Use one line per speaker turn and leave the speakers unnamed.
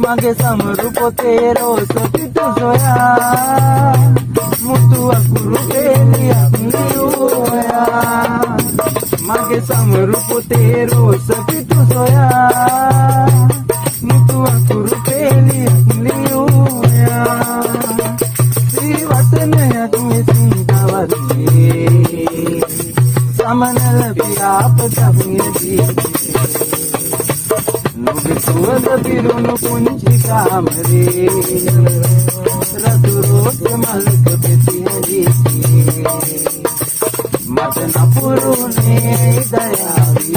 मागे समरूप तेरो सपित सोया मुतु अकुरु पेली अपनी होया मागे समरूप तेरो सपित सोया मुतु अकुरु पेली अपनी होया श्री वतन तुम्हें सिंगावरी समनल पियाप तबुए दी ನುಡಿಸುವದ ಬಿರುನು ಕುಂಚಿಕಾಮರೇ ರತುರೋಟ ಮಲಕ ಬೆತಿಹರಿ ಮದನ ಪುರುನೇ ದಯಾವಿ